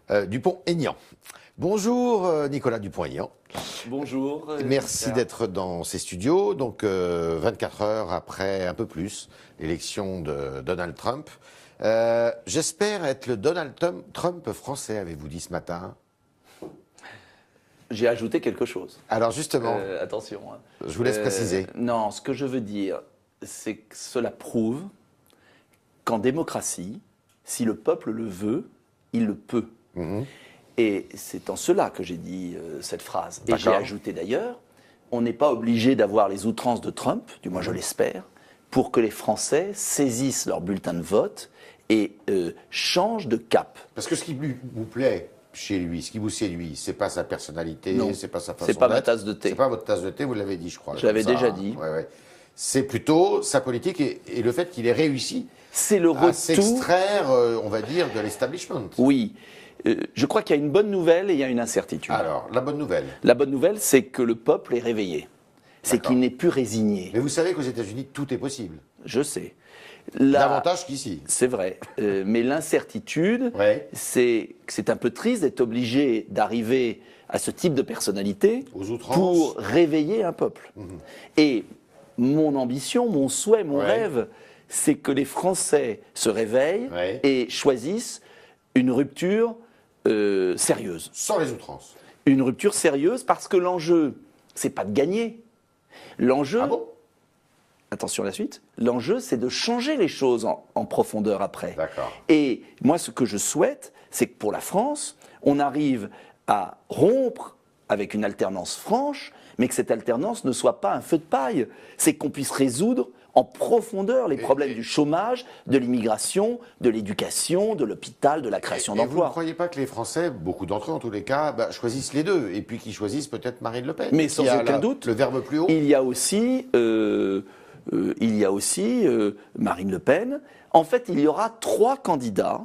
Dupont-Aignan. Bonjour Nicolas Dupont-Aignan. Bonjour. Merci d'être dans ces studios. Donc 24 heures après, un peu plus, l'élection de Donald Trump. J'espère être le Donald Trump français, avez-vous dit ce matin. J'ai ajouté quelque chose. Alors justement, attention. Je vous laisse préciser. Non, ce que je veux dire, c'est que cela prouve qu'en démocratie, si le peuple le veut, il le peut. Et c'est en cela que j'ai dit cette phrase. Et j'ai ajouté d'ailleurs, on n'est pas obligé d'avoir les outrances de Trump, du moins je l'espère, pour que les Français saisissent leur bulletin de vote et changent de cap. Parce que ce qui vous plaît chez lui, ce qui vous séduit, c'est pas sa personnalité, c'est pas sa façon d'être. C'est pas ma tasse de thé. C'est pas votre tasse de thé, vous l'avez dit, je crois. Je l'avais déjà dit. Ouais. C'est plutôt sa politique et le fait qu'il ait réussi à s'extraire, on va dire, de l'establishment. Oui. Je crois qu'il y a une bonne nouvelle et il y a une incertitude. Alors, la bonne nouvelle. La bonne nouvelle, c'est que le peuple est réveillé. C'est qu'il n'est plus résigné. Mais vous savez qu'aux États-Unis, tout est possible. Je sais. Davantage qu'ici. C'est vrai. Mais l'incertitude, c'est que c'est un peu triste d'être obligé d'arriver à ce type de personnalité pour réveiller un peuple. Et mon ambition, mon souhait, mon rêve, c'est que les Français se réveillent et choisissent une rupture sérieuse. Sans les outrances. Une rupture sérieuse parce que l'enjeu, c'est pas de gagner. L'enjeu, attention à la suite, l'enjeu c'est de changer les choses en profondeur après. D'accord. Et moi ce que je souhaite, c'est que pour la France, on arrive à rompre avec une alternance franche, mais que cette alternance ne soit pas un feu de paille. C'est qu'on puisse résoudre en profondeur les problèmes du chômage, de l'immigration, de l'éducation, de l'hôpital, de la création d'emplois. Et vous ne croyez pas que les Français, beaucoup d'entre eux en tous les cas, choisissent les deux, et puis qu'ils choisissent peut-être Marine Le Pen? Mais sans aucun doute. Le verbe plus haut. Il y a aussi Marine Le Pen. En fait, il y aura 3 candidats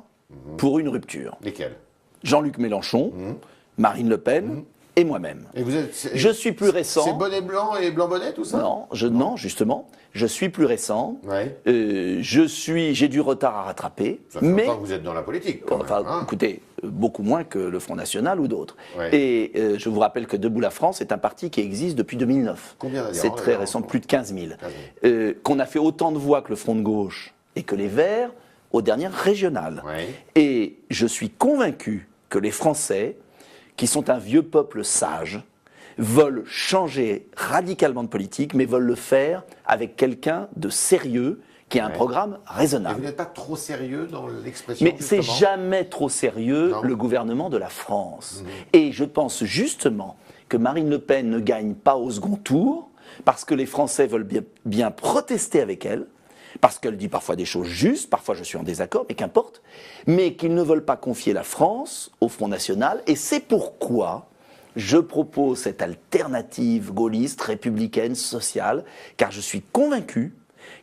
pour une rupture. Lesquels? Jean-Luc Mélenchon, Marine Le Pen et moi-même. Et vous êtes, je suis plus récent. C'est bonnet blanc et blanc bonnet, tout ça? Non, justement. Je suis plus récent. Ouais. J'ai du retard à rattraper. Ça fait longtemps que vous êtes dans la politique. Écoutez, beaucoup moins que le Front National ou d'autres. Ouais. Et je vous rappelle que Debout la France est un parti qui existe depuis 2009. Combien d'adhérents? C'est très récent, plus de 15 000. Qu'on a fait autant de voix que le Front de gauche et que les Verts aux dernières régionales. Ouais. Et je suis convaincu que les Français, qui sont un vieux peuple sage, veulent changer radicalement de politique, mais veulent le faire avec quelqu'un de sérieux, qui a un programme raisonnable. Et vous n'êtes pas trop sérieux dans l'expression? Mais c'est jamais trop sérieux, le gouvernement de la France. Et je pense justement que Marine Le Pen ne gagne pas au second tour, parce que les Français veulent bien protester avec elle, parce qu'elle dit parfois des choses justes, parfois je suis en désaccord, mais qu'importe, mais qu'ils ne veulent pas confier la France au Front National, et c'est pourquoi je propose cette alternative gaulliste, républicaine, sociale, car je suis convaincu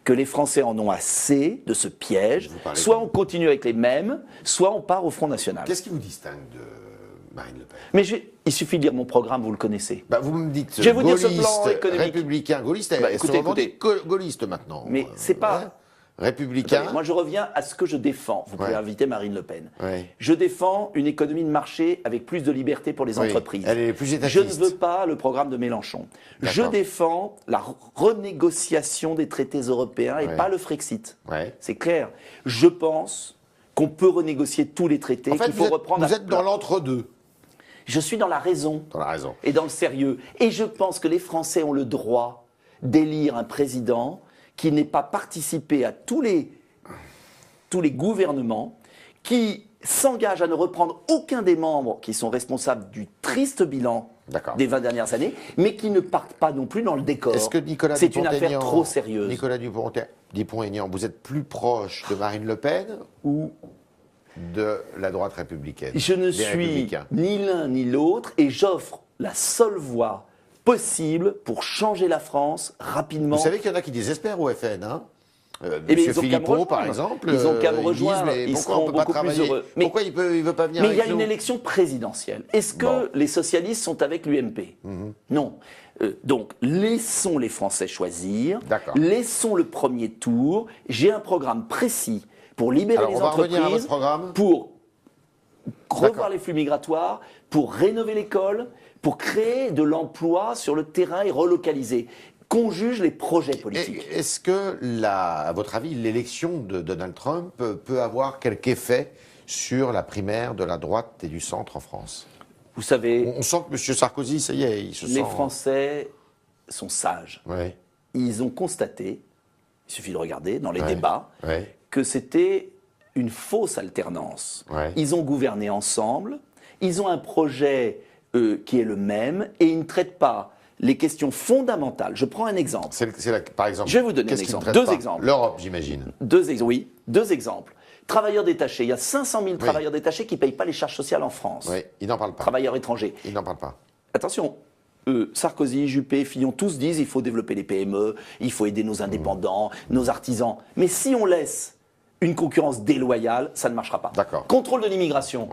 que les Français en ont assez de ce piège. Soit on continue avec les mêmes, soit on part au Front National. Qu'est-ce qui vous distingue de Marine Le Pen? Mais il suffit de lire mon programme, vous le connaissez. Vous me dites je vais vous dire ce gaulliste, plan économique. Républicain, gaulliste, écoutez. Gaulliste maintenant. Mais c'est pas... Républicain. Attendez, moi je reviens à ce que je défends. Vous pouvez inviter Marine Le Pen. Ouais. Je défends une économie de marché avec plus de liberté pour les entreprises. Elle est plus étatiste. Je ne veux pas le programme de Mélenchon. Je défends la renégociation des traités européens et pas le Frexit. C'est clair. Je pense qu'on peut renégocier tous les traités, qu'il faut reprendre... Vous êtes dans l'entre-deux. Je suis dans la raison. Dans la raison. Et dans le sérieux. Et je pense que les Français ont le droit d'élire un président qui n'ait pas participé à tous les gouvernements, qui s'engage à ne reprendre aucun des membres qui sont responsables du triste bilan des 20 dernières années, mais qui ne partent pas non plus dans le décor. Est-ce que Nicolas C'est une affaire trop sérieuse. Nicolas Dupont-Aignan, vous êtes plus proche de Marine Le Pen ou de la droite républicaine? Je ne suis ni l'un ni l'autre, et j'offre la seule voie possible pour changer la France rapidement. Vous savez qu'il y en a qui désespèrent au FN, hein? Monsieur Philippot, par exemple, ils ont qu'à me rejoindre, ils seront beaucoup plus heureux. Mais pourquoi il ne veut pas venir avec nous? Mais il y a une élection présidentielle. Est-ce que les socialistes sont avec l'UMP? Non. Donc, laissons les Français choisir. Laissons le premier tour. J'ai un programme précis pour libérer les entreprises, à votre programme. pour revoir les flux migratoires, pour rénover l'école, pour créer de l'emploi sur le terrain et relocaliser. Qu'on juge les projets politiques. Est-ce que, à votre avis, l'élection de Donald Trump peut avoir quelque effet sur la primaire de la droite et du centre en France? Vous savez... On sent que M. Sarkozy, ça y est, il se sent... Les Français sont sages. Ouais. Ils ont constaté, il suffit de regarder dans les débats, que c'était une fausse alternance. Ils ont gouverné ensemble, ils ont un projet qui est le même, et ils ne traitent pas les questions fondamentales. Je prends un exemple. Par exemple, je vais vous donner un exemple. Deux exemples. L'Europe, j'imagine. Oui, deux exemples. Travailleurs détachés. Il y a 500 000 travailleurs détachés qui ne payent pas les charges sociales en France. Oui, ils n'en parlent pas. Travailleurs étrangers. Ils n'en parlent pas. Attention, Sarkozy, Juppé, Fillon, tous disent il faut développer les PME, il faut aider nos indépendants, nos artisans. Mais si on laisse une concurrence déloyale, ça ne marchera pas. D'accord. Contrôle de l'immigration.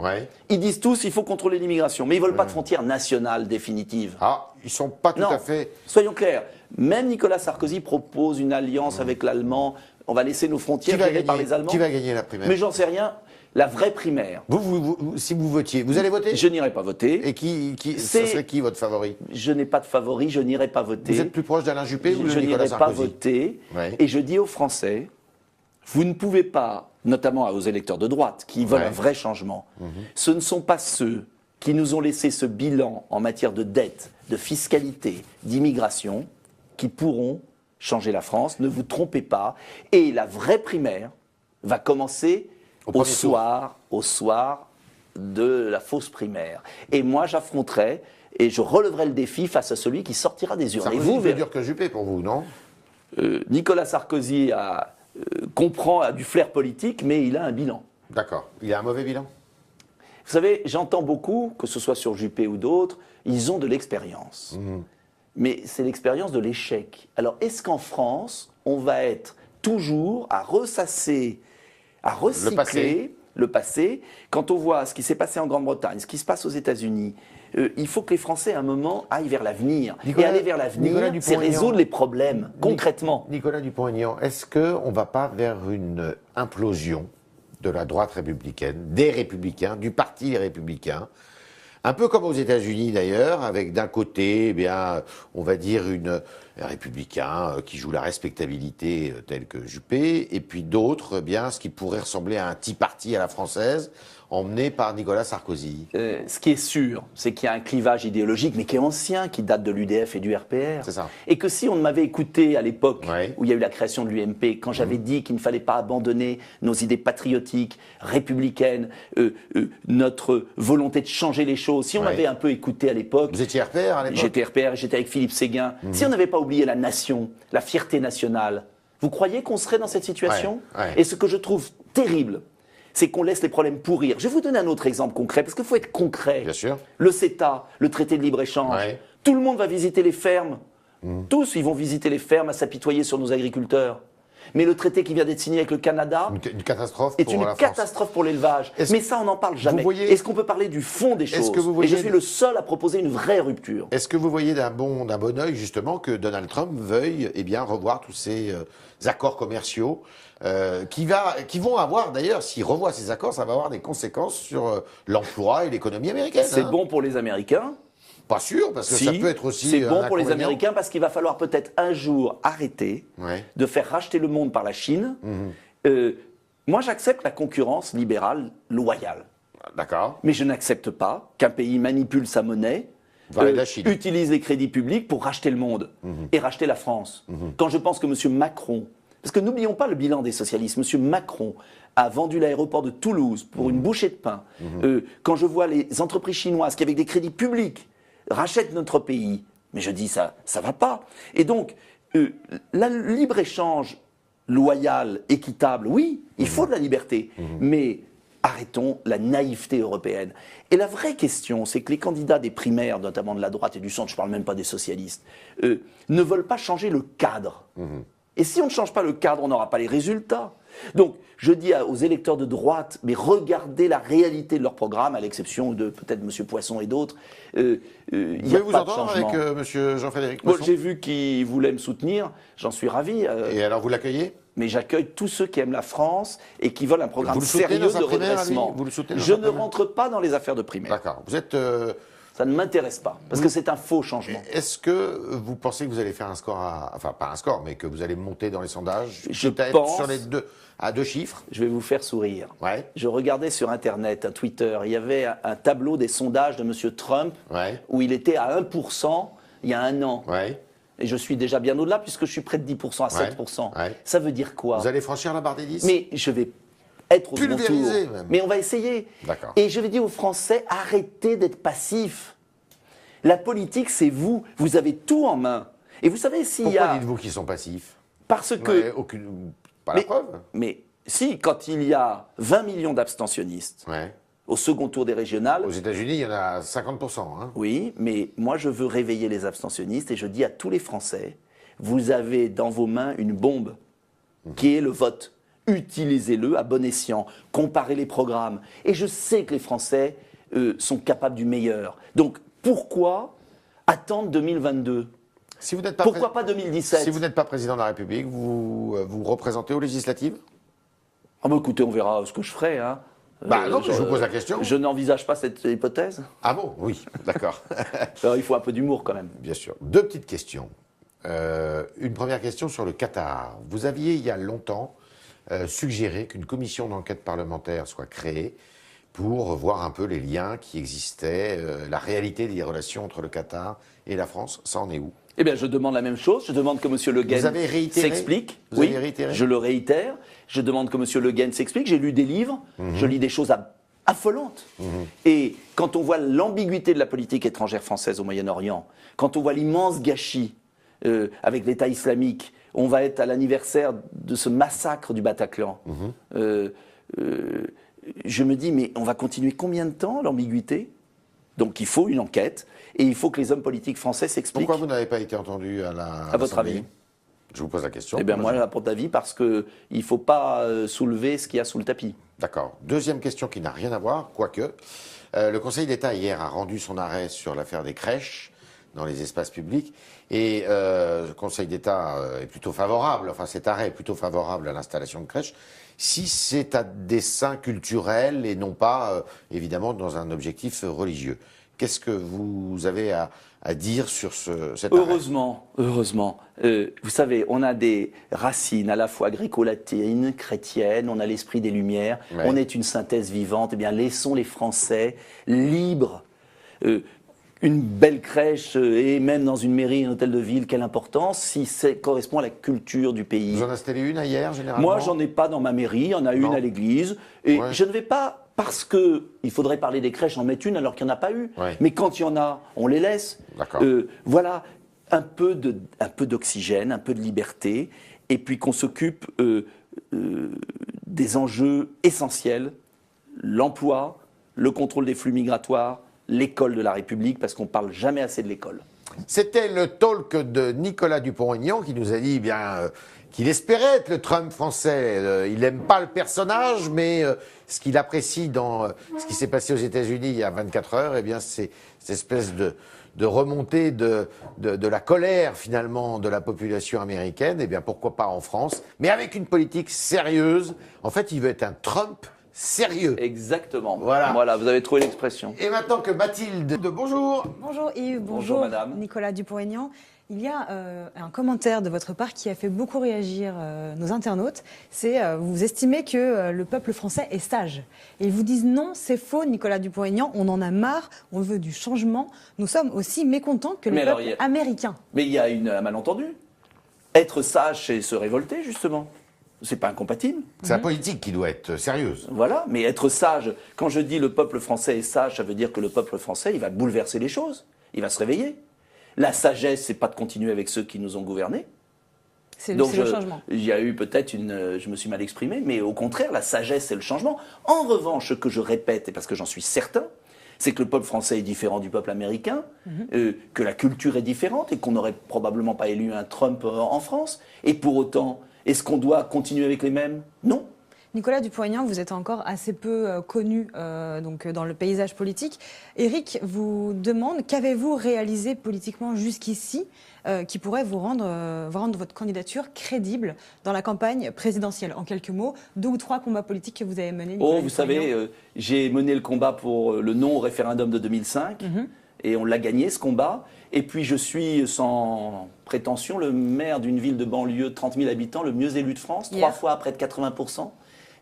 Ils disent tous il faut contrôler l'immigration, mais ils ne veulent pas de frontières nationales définitives. Ah, ils ne sont pas tout à fait... Soyons clairs, même Nicolas Sarkozy propose une alliance avec l'Allemand. On va laisser nos frontières gérées par les Allemands. Qui va gagner la primaire? Mais j'en sais rien. La vraie primaire. Si vous votiez, vous allez voter? Je n'irai pas voter. Et ce serait qui votre favori? Je n'ai pas de favori, je n'irai pas voter. Vous êtes plus proche d'Alain Juppé ou de Je Nicolas n'irai Sarkozy? pas voter. Et je dis aux Français, vous ne pouvez pas, notamment aux électeurs de droite, qui veulent un vrai changement, ce ne sont pas ceux qui nous ont laissé ce bilan en matière de dette, de fiscalité, d'immigration, qui pourront changer la France. Ne vous trompez pas. Et la vraie primaire va commencer au soir de la fausse primaire. Et moi, j'affronterai et je relèverai le défi face à celui qui sortira des urnes. Sarkozy, c'est plus dur que Juppé pour vous, non? Nicolas Sarkozy a du flair politique, mais il a un bilan. D'accord. Il a un mauvais bilan? Vous savez, j'entends beaucoup, que ce soit sur Juppé ou d'autres, ils ont de l'expérience. Mais c'est l'expérience de l'échec. Alors, est-ce qu'en France, on va être toujours à ressasser, à recycler le passé? Quand on voit ce qui s'est passé en Grande-Bretagne, ce qui se passe aux États-Unis, il faut que les Français, à un moment, aillent vers l'avenir. Et aller vers l'avenir, c'est résoudre les problèmes, concrètement. Nicolas Dupont-Aignan, est-ce qu'on ne va pas vers une implosion de la droite républicaine, des Républicains, du Parti des Républicains, un peu comme aux États-Unis d'ailleurs, avec d'un côté, eh bien, on va dire un républicain qui joue la respectabilité tel que Juppé, et puis d'autres, eh bien, ce qui pourrait ressembler à un Tea Party à la française, emmené par Nicolas Sarkozy. Ce qui est sûr, c'est qu'il y a un clivage idéologique, mais qui est ancien, qui date de l'UDF et du RPR. C'est ça. Et que si on m'avait écouté à l'époque où il y a eu la création de l'UMP, quand j'avais dit qu'il ne fallait pas abandonner nos idées patriotiques, républicaines, notre volonté de changer les choses, si on m'avait un peu écouté à l'époque... Vous étiez RPR à l'époque? J'étais RPR, j'étais avec Philippe Séguin. Si on n'avait pas oublié la nation, la fierté nationale, vous croyez qu'on serait dans cette situation? Et ce que je trouve terrible, c'est qu'on laisse les problèmes pourrir. Je vais vous donner un autre exemple concret, parce qu'il faut être concret. Bien sûr. Le CETA, le traité de libre-échange, tout le monde va visiter les fermes. Tous, ils vont visiter les fermes à s'apitoyer sur nos agriculteurs. Mais le traité qui vient d'être signé avec le Canada une catastrophe est une catastrophe pour l'élevage. Mais ça, on n'en parle jamais. Est-ce qu'on peut parler du fond des choses? Et je suis le seul à proposer une vraie rupture. Est-ce que vous voyez d'un bon œil, justement, que Donald Trump veuille revoir tous ces accords commerciaux qui vont avoir, d'ailleurs, s'il revoit ces accords, ça va avoir des conséquences sur l'emploi et l'économie américaine. C'est bon pour les Américains. Pas sûr, parce que ça peut être aussi. C'est bon pour les Américains parce qu'il va falloir peut-être un jour arrêter de faire racheter le monde par la Chine. Moi, j'accepte la concurrence libérale loyale. D'accord. Mais je n'accepte pas qu'un pays manipule sa monnaie, utilise les crédits publics pour racheter le monde et racheter la France. Quand je pense que M. Macron, parce que n'oublions pas le bilan des socialistes, M. Macron a vendu l'aéroport de Toulouse pour une bouchée de pain. Quand je vois les entreprises chinoises qui, avec des crédits publics, rachètent notre pays, mais je dis ça va pas. Et donc, le libre-échange loyal, équitable, oui, il faut de la liberté, mais arrêtons la naïveté européenne. Et la vraie question, c'est que les candidats des primaires, notamment de la droite et du centre, je ne parle même pas des socialistes, ne veulent pas changer le cadre. Et si on ne change pas le cadre, on n'aura pas les résultats. Donc, je dis aux électeurs de droite, mais regardez la réalité de leur programme, à l'exception de peut-être M. Poisson et d'autres. Il n'y a pas de changement. Avec M. Jean-Frédéric Poisson? J'ai vu qu'il voulait me soutenir, j'en suis ravi. Et alors, vous l'accueillez? mais j'accueille tous ceux qui aiment la France et qui veulent un programme sérieux de redressement. Vous le soutenez Je ne rentre pas dans les affaires de primaire. D'accord. Vous êtes... Ça ne m'intéresse pas, parce que c'est un faux changement. Est-ce que vous pensez que vous allez faire un score enfin pas un score, mais que vous allez monter dans les sondages? Je pense sur à 2 chiffres. Je vais vous faire sourire. Ouais. Je regardais sur Internet, un Twitter, il y avait un tableau des sondages de M. Trump, où il était à 1% il y a un an. Ouais. Et je suis déjà bien au-delà, puisque je suis près de 10% à 7%. Ouais. Ça veut dire quoi? Vous allez franchir la barre des 10? Mais je vais être au second tour. Même. Mais on va essayer. D'accord. Et je vais dire aux Français, arrêtez d'être passifs. La politique, c'est vous. Vous avez tout en main. Et vous savez s'il y a... Pourquoi dites-vous qu'ils sont passifs? Parce que... Pas la preuve. Mais si, quand il y a 20 millions d'abstentionnistes au second tour des régionales... Aux États-Unis, il y en a 50%. Hein. Oui, mais moi, je veux réveiller les abstentionnistes et je dis à tous les Français, vous avez dans vos mains une bombe qui est le vote. Utilisez-le à bon escient, comparez les programmes. Et je sais que les Français sont capables du meilleur. Donc, pourquoi attendre 2022 ? Si vous n'êtes pas Pourquoi pas 2017 ? Si vous n'êtes pas président de la République, vous vous représentez aux législatives ? Ah bah écoutez, on verra ce que je ferai. Hein. Non, je vous pose la question. Je n'envisage pas cette hypothèse. Ah bon ? Oui, d'accord. Alors, il faut un peu d'humour quand même. Bien sûr. 2 petites questions. Une première question sur le Qatar. Vous aviez, il y a longtemps, suggéré qu'une commission d'enquête parlementaire soit créée pour voir un peu les liens qui existaient, la réalité des relations entre le Qatar et la France. Ça en est où ? Eh bien, je demande la même chose. Je demande que M. Le Guen s'explique. Vous avez réitéré ? Je le réitère. Je demande que M. Le Guen s'explique. J'ai lu des livres. Je lis des choses affolantes. Et quand on voit l'ambiguïté de la politique étrangère française au Moyen-Orient, quand on voit l'immense gâchis avec l'État islamique, on va être à l'anniversaire de ce massacre du Bataclan. Je me dis, mais on va continuer combien de temps l'ambiguïté ? Donc il faut une enquête et il faut que les hommes politiques français s'expliquent. Pourquoi vous n'avez pas été entendu à votre avis ? Je vous pose la question. Eh bien moi, à mon avis, parce qu'il ne faut pas soulever ce qu'il y a sous le tapis. D'accord. Deuxième question qui n'a rien à voir, quoique. Le Conseil d'État hier a rendu son arrêt sur l'affaire des crèches dans les espaces publics. Et le Conseil d'État est plutôt favorable, enfin cet arrêt est plutôt favorable à l'installation de crèches, si c'est à dessein culturel et non pas, évidemment, dans un objectif religieux. Qu'est-ce que vous avez à dire sur cet arrêt ? Heureusement. Vous savez, on a des racines à la fois gréco-latines, chrétiennes, on a l'esprit des Lumières, on est une synthèse vivante. Eh bien, laissons les Français libres. Une belle crèche et même dans une mairie, un hôtel de ville, quelle importance si ça correspond à la culture du pays. Vous en installez une hier, généralement ? Moi, j'en ai pas dans ma mairie, il y en a une à l'église. Et je ne vais pas, parce qu'il faudrait parler des crèches, en mettre une alors qu'il n'y en a pas eu. Mais quand il y en a, on les laisse. Voilà, un peu d'oxygène, un peu de liberté, et puis qu'on s'occupe des enjeux essentiels, l'emploi, le contrôle des flux migratoires, l'école de la République, parce qu'on ne parle jamais assez de l'école. C'était le talk de Nicolas Dupont-Aignan qui nous a dit qu'il espérait être le Trump français. Il n'aime pas le personnage, mais ce qu'il apprécie dans ce qui s'est passé aux États-Unis il y a 24 heures, eh bien, c'est cette espèce de remontée de la colère, finalement, de la population américaine. Eh bien, pourquoi pas en France, mais avec une politique sérieuse. En fait, il veut être un Trump sérieux. Exactement. Voilà, vous avez trouvé l'expression. Et maintenant que Mathilde... Bonjour. Bonjour Yves, bonjour madame. Nicolas Dupont-Aignan. Il y a un commentaire de votre part qui a fait beaucoup réagir nos internautes. C'est vous estimez que le peuple français est sage. Et ils vous disent non, c'est faux Nicolas Dupont-Aignan, on en a marre, on veut du changement. Nous sommes aussi mécontents que le peuple américain. Mais il y a un malentendu. Être sage, c'est se révolter justement. C'est pas incompatible. C'est la politique qui doit être sérieuse. Voilà, mais être sage, quand je dis le peuple français est sage, ça veut dire que le peuple français, il va bouleverser les choses. Il va se réveiller. La sagesse, c'est pas de continuer avec ceux qui nous ont gouvernés. C'est le changement. Il y a eu peut-être je me suis mal exprimé, mais au contraire, la sagesse, c'est le changement. En revanche, ce que je répète, et parce que j'en suis certain, c'est que le peuple français est différent du peuple américain, que la culture est différente et qu'on n'aurait probablement pas élu un Trump en France. Et pour autant... Est-ce qu'on doit continuer avec les mêmes ? Non. Nicolas Dupont-Aignan, vous êtes encore assez peu connu donc, dans le paysage politique. Éric vous demande, qu'avez-vous réalisé politiquement jusqu'ici qui pourrait vous rendre votre candidature crédible dans la campagne présidentielle? En quelques mots, 2 ou 3 combats politiques que vous avez menés, Nicolas vous savez, j'ai mené le combat pour le non au référendum de 2005, et on l'a gagné, ce combat. Et puis je suis, sans prétention, le maire d'une ville de banlieue de 30 000 habitants, le mieux élu de France, 3 fois à près de 80%.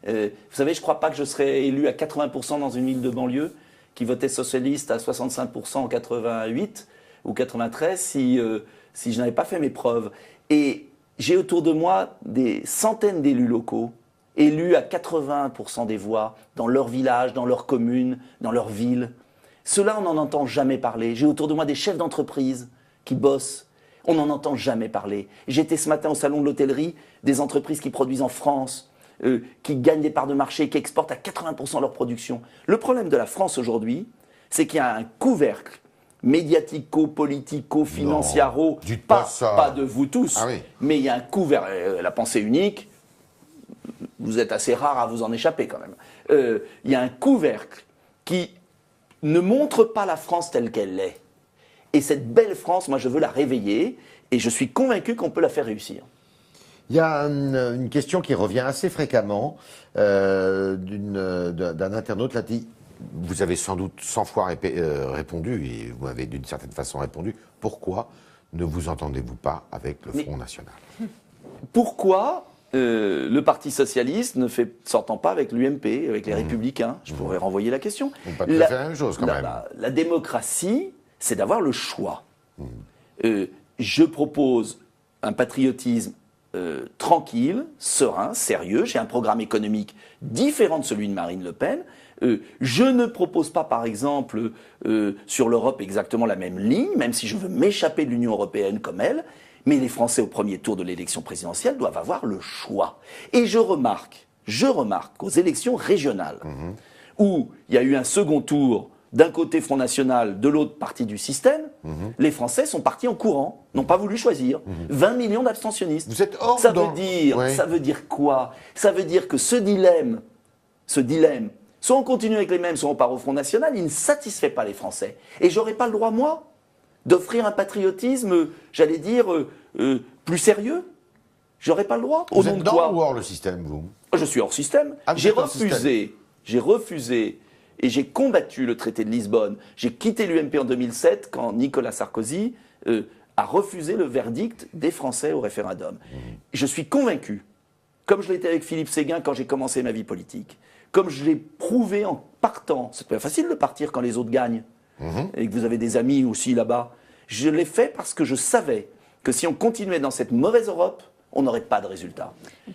Vous savez, je ne crois pas que je serais élu à 80% dans une ville de banlieue qui votait socialiste à 65% en 88 ou 93 si je n'avais pas fait mes preuves. Et j'ai autour de moi des centaines d'élus locaux, élus à 80% des voix, dans leur village, dans leur commune, dans leur ville. Ceux-là, on n'en entend jamais parler. J'ai autour de moi des chefs d'entreprise qui bossent. On n'en entend jamais parler. J'étais ce matin au salon de l'hôtellerie, des entreprises qui produisent en France, qui gagnent des parts de marché, qui exportent à 80% leur production. Le problème de la France aujourd'hui, c'est qu'il y a un couvercle médiatico-politico-financiaro, pas de vous tous, mais il y a un couvercle, la pensée unique, vous êtes assez rare à vous en échapper quand même. Il y a un couvercle qui ne montre pas la France telle qu'elle est. Et cette belle France, moi je veux la réveiller, et je suis convaincu qu'on peut la faire réussir. Il y a une question qui revient assez fréquemment d'un internaute là dit, vous avez sans doute 100 fois répondu, et vous m'avez d'une certaine façon répondu, pourquoi ne vous entendez-vous pas avec le Front National? Pourquoi le Parti Socialiste ne s'entend pas avec l'UMP, avec les Républicains? Je pourrais renvoyer la question. On peut pas faire la même chose quand même. La démocratie, c'est d'avoir le choix. Je propose un patriotisme tranquille, serein, sérieux. J'ai un programme économique différent de celui de Marine Le Pen. Je ne propose pas, par exemple, sur l'Europe exactement la même ligne, même si je veux m'échapper de l'Union européenne comme elle. Mais les Français, au premier tour de l'élection présidentielle, doivent avoir le choix. Et je remarque qu'aux élections régionales, où il y a eu un second tour, d'un côté Front National, de l'autre parti du système, les Français sont partis en courant, n'ont pas voulu choisir. 20 millions d'abstentionnistes. Vous êtes hors ça veut dire quoi? Ça veut dire que ce dilemme, soit on continue avec les mêmes, soit on part au Front National, il ne satisfait pas les Français. Et j'aurais pas le droit, moi, d'offrir un patriotisme, j'allais dire, plus sérieux? J'aurais pas le droit. Vous êtes dans ou hors le système, vous? Je suis hors système. J'ai refusé, et j'ai combattu le traité de Lisbonne. J'ai quitté l'UMP en 2007 quand Nicolas Sarkozy a refusé le verdict des Français au référendum. Je suis convaincu, comme je l'étais avec Philippe Séguin quand j'ai commencé ma vie politique, comme je l'ai prouvé en partant, c'est pas facile de partir quand les autres gagnent, et que vous avez des amis aussi là-bas, je l'ai fait parce que je savais que si on continuait dans cette mauvaise Europe, on n'aurait pas de résultat.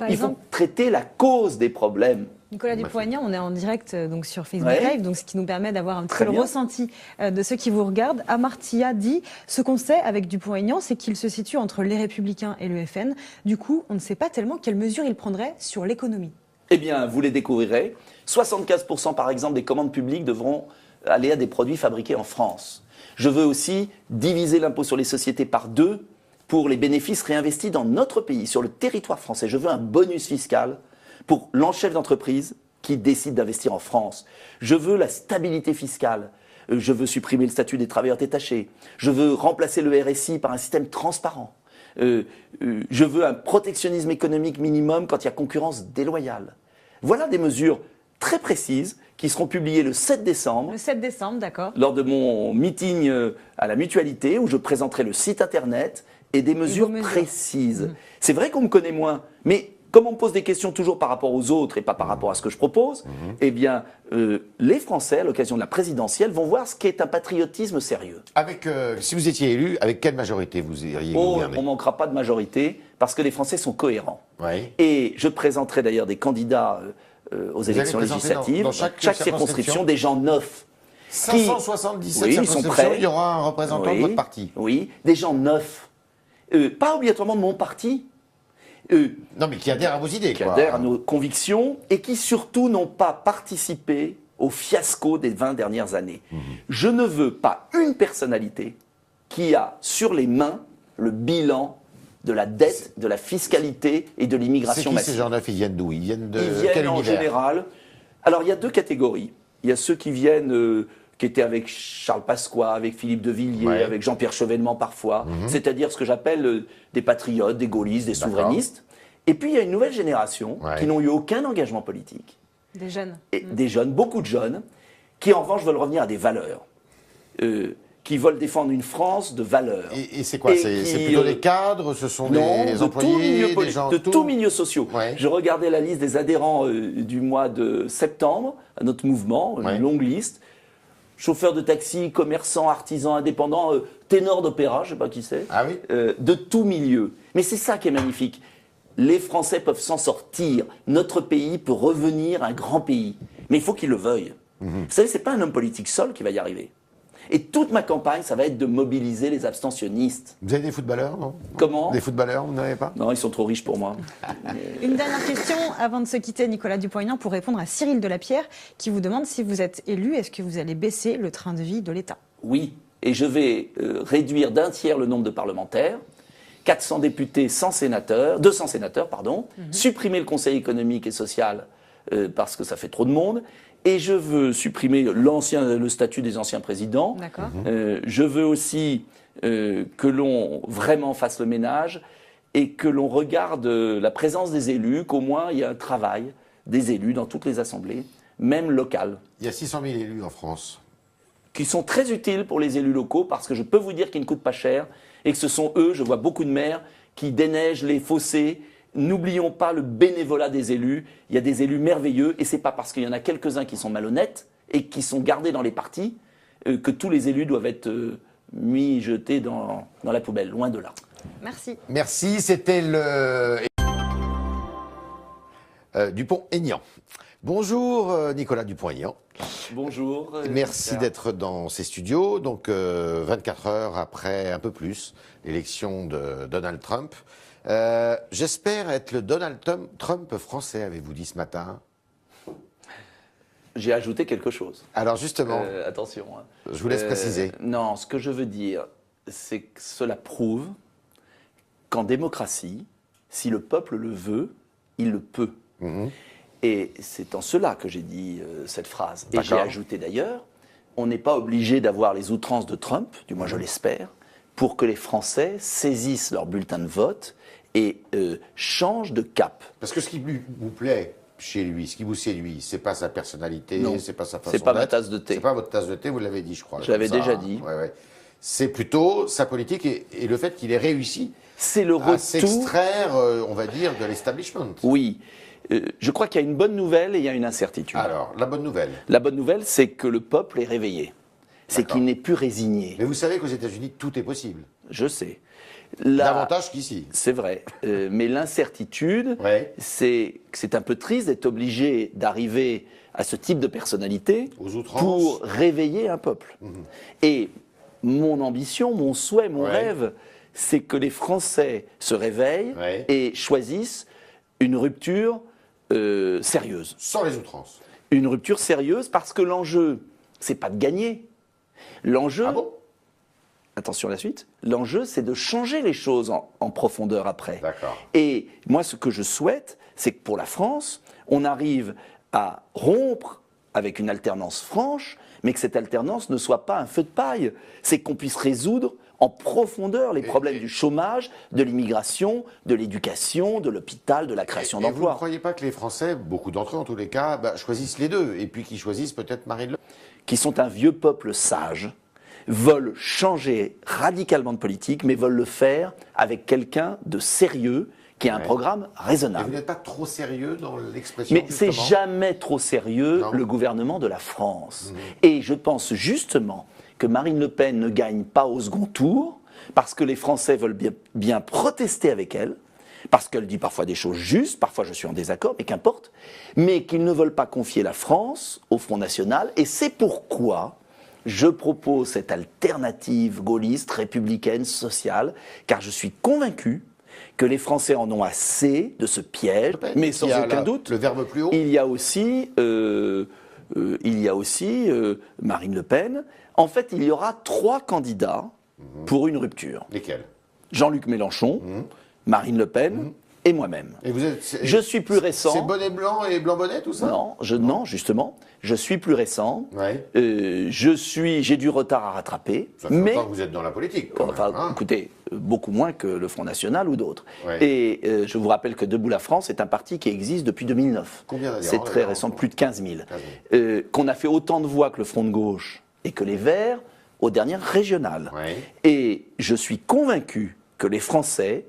Il faut traiter la cause des problèmes. Nicolas Dupont-Aignan, on est en direct donc, sur Facebook Live, donc ce qui nous permet d'avoir un petit peu le ressenti de ceux qui vous regardent. Amartya dit, ce qu'on sait avec Dupont-Aignan, c'est qu'il se situe entre les Républicains et le FN. Du coup, on ne sait pas tellement quelles mesures il prendrait sur l'économie. Eh bien, vous les découvrirez. 75% par exemple des commandes publiques devront aller à des produits fabriqués en France. Je veux aussi diviser l'impôt sur les sociétés par 2 pour les bénéfices réinvestis dans notre pays, sur le territoire français. Je veux un bonus fiscal pour l'enchef d'entreprise qui décide d'investir en France. Je veux la stabilité fiscale. Je veux supprimer le statut des travailleurs détachés. Je veux remplacer le RSI par un système transparent. Je veux un protectionnisme économique minimum quand il y a concurrence déloyale. Voilà des mesures très précises qui seront publiées le 7 décembre. Le 7 décembre, d'accord. Lors de mon meeting à la Mutualité, où je présenterai le site internet et des mesures précises. C'est vrai qu'on me connaît moins, mais comme on me pose des questions toujours par rapport aux autres et pas par rapport à ce que je propose, eh bien, les Français, à l'occasion de la présidentielle, vont voir ce qu'est un patriotisme sérieux. Si vous étiez élu, avec quelle majorité vous iriez gouverner? On ne manquera pas de majorité, parce que les Français sont cohérents. Oui. Et je présenterai d'ailleurs des candidats aux élections législatives, dans chaque circonscription, des gens neufs. 577 circonscriptions, il y aura un représentant de votre parti. Oui, des gens neufs. Pas obligatoirement de mon parti. Non, mais qui adhèrent à vos idées. Qui adhèrent à nos convictions et qui surtout n'ont pas participé au fiasco des 20 dernières années. Je ne veux pas une personnalité qui a sur les mains le bilan de la dette, de la fiscalité et de l'immigration massive. C'est qui ces gens-là? Ils viennent d'où? Ils viennent de quel en univers? général. Alors il y a deux catégories. Il y a ceux qui viennent, qui étaient avec Charles Pasqua, avec Philippe de Villiers, Ouais. avec Jean-Pierre Chevènement parfois, c'est-à-dire ce que j'appelle des patriotes, des gaullistes, des souverainistes. Et puis il y a une nouvelle génération qui n'ont eu aucun engagement politique. Des jeunes. Et des jeunes, beaucoup de jeunes, qui en revanche veulent revenir à des valeurs. Qui veulent défendre une France de valeurs. Et c'est quoi? C'est plutôt des cadres? Ce sont des employés, des gens de tout milieu sociaux. Ouais. Je regardais la liste des adhérents du mois de septembre à notre mouvement, une longue liste. Chauffeurs de taxi, commerçants, artisans, indépendants, ténors d'opéra, je ne sais pas qui c'est. Ah oui? De tout milieu. Mais c'est ça qui est magnifique. Les Français peuvent s'en sortir. Notre pays peut revenir un grand pays. Mais il faut qu'ils le veuillent. Vous savez, ce n'est pas un homme politique seul qui va y arriver. Et toute ma campagne, ça va être de mobiliser les abstentionnistes. Vous avez des footballeurs, non? Comment? Des footballeurs, vous n'avez pas? Non, ils sont trop riches pour moi. Une dernière question avant de se quitter, Nicolas Dupont-Aignan, pour répondre à Cyril Delapierre, qui vous demande si vous êtes élu, est-ce que vous allez baisser le train de vie de l'État? Oui, et je vais réduire d'un tiers le nombre de parlementaires, 400 députés, 200 sénateurs, supprimer le Conseil économique et social parce que ça fait trop de monde. Et je veux supprimer le statut des anciens présidents. D'accord. Je veux aussi que l'on vraiment fasse le ménage et que l'on regarde la présence des élus, qu'au moins il y a un travail des élus dans toutes les assemblées, même locales, Il y a 600 000 élus en France. qui sont très utiles pour les élus locaux parce que je peux vous dire qu'ils ne coûtent pas cher et que ce sont eux, je vois beaucoup de maires, qui déneigent les fossés. N'oublions pas le bénévolat des élus. Il y a des élus merveilleux et c'est pas parce qu'il y en a quelques-uns qui sont malhonnêtes et qui sont gardés dans les partis que tous les élus doivent être jetés dans la poubelle. Loin de là. Merci. Merci, c'était le Dupont-Aignan. Bonjour Nicolas Dupont-Aignan. Bonjour. Merci d'être dans ces studios. Donc 24 heures après, un peu plus, l'élection de Donald Trump. J'espère être le Donald Trump français, avez-vous dit ce matin? J'ai ajouté quelque chose. Alors justement, attention. je vous laisse préciser. Non, ce que je veux dire, c'est que cela prouve qu'en démocratie, si le peuple le veut, il le peut. Et c'est en cela que j'ai dit cette phrase. Et j'ai ajouté d'ailleurs, on n'est pas obligé d'avoir les outrances de Trump, du moins je l'espère, pour que les Français saisissent leur bulletin de vote et changent de cap. Parce que ce qui vous plaît chez lui, ce qui vous séduit, c'est pas sa personnalité, c'est pas sa façon c'est pas d'être. ma tasse de thé. C'est pas votre tasse de thé, vous l'avez dit, je crois. Je l'avais déjà dit. Ouais, ouais. C'est plutôt sa politique et le fait qu'il ait réussi c'est le retour... à s'extraire, on va dire, de l'establishment. Oui. Je crois qu'il y a une bonne nouvelle et il y a une incertitude. Alors, la bonne nouvelle. La bonne nouvelle, c'est que le peuple est réveillé. C'est qu'il n'est plus résigné. Mais vous savez qu'aux États-Unis, tout est possible. Je sais. Davantage qu'ici. C'est vrai. Mais l'incertitude, c'est que c'est un peu triste d'être obligé d'arriver à ce type de personnalité pour réveiller un peuple. Et mon ambition, mon souhait, mon rêve, c'est que les Français se réveillent et choisissent une rupture sérieuse. Sans les outrances. Une rupture sérieuse parce que l'enjeu, c'est pas de gagner. L'enjeu... Ah bon ? Attention à la suite. L'enjeu, c'est de changer les choses en profondeur après. D'accord. Et moi, ce que je souhaite, c'est que pour la France, on arrive à rompre avec une alternance franche, mais que cette alternance ne soit pas un feu de paille. C'est qu'on puisse résoudre en profondeur les problèmes du chômage, de l'immigration, de l'éducation, de l'hôpital, de la création d'emplois. Vous ne croyez pas que les Français, beaucoup d'entre eux en tous les cas, choisissent les deux, et puis qu'ils choisissent peut-être Marine Le Pen? Qui sont un vieux peuple sage, veulent changer radicalement de politique, mais veulent le faire avec quelqu'un de sérieux, qui a un programme raisonnable. Mais vous n'êtes pas trop sérieux dans l'expression? Mais c'est jamais trop sérieux le gouvernement de la France. Et je pense justement que Marine Le Pen ne gagne pas au second tour, parce que les Français veulent bien protester avec elle, parce qu'elle dit parfois des choses justes, parfois je suis en désaccord, mais qu'importe, mais qu'ils ne veulent pas confier la France au Front National, et c'est pourquoi je propose cette alternative gaulliste, républicaine, sociale, car je suis convaincu que les Français en ont assez de ce piège, mais sans aucun doute. Le verbe plus haut. Il y a aussi Marine Le Pen. En fait, il y aura 3 candidats pour une rupture. Lesquels? Jean-Luc Mélenchon, Marine Le Pen et moi-même. Et vous êtes, je suis plus récent. C'est bonnet blanc et blanc bonnet, tout ça? Non, justement. Je suis plus récent. Ouais. J'ai du retard à rattraper. Ça fait longtemps que vous êtes dans la politique. Quand même, hein. Écoutez, beaucoup moins que le Front National ou d'autres. Ouais. Et je vous rappelle que Debout la France est un parti qui existe depuis 2009. Combien d'adhérents? C'est très récent, plus de 15 000. Qu'on a fait autant de voix que le Front de gauche et que les Verts aux dernières régionales. Ouais. Et je suis convaincu que les Français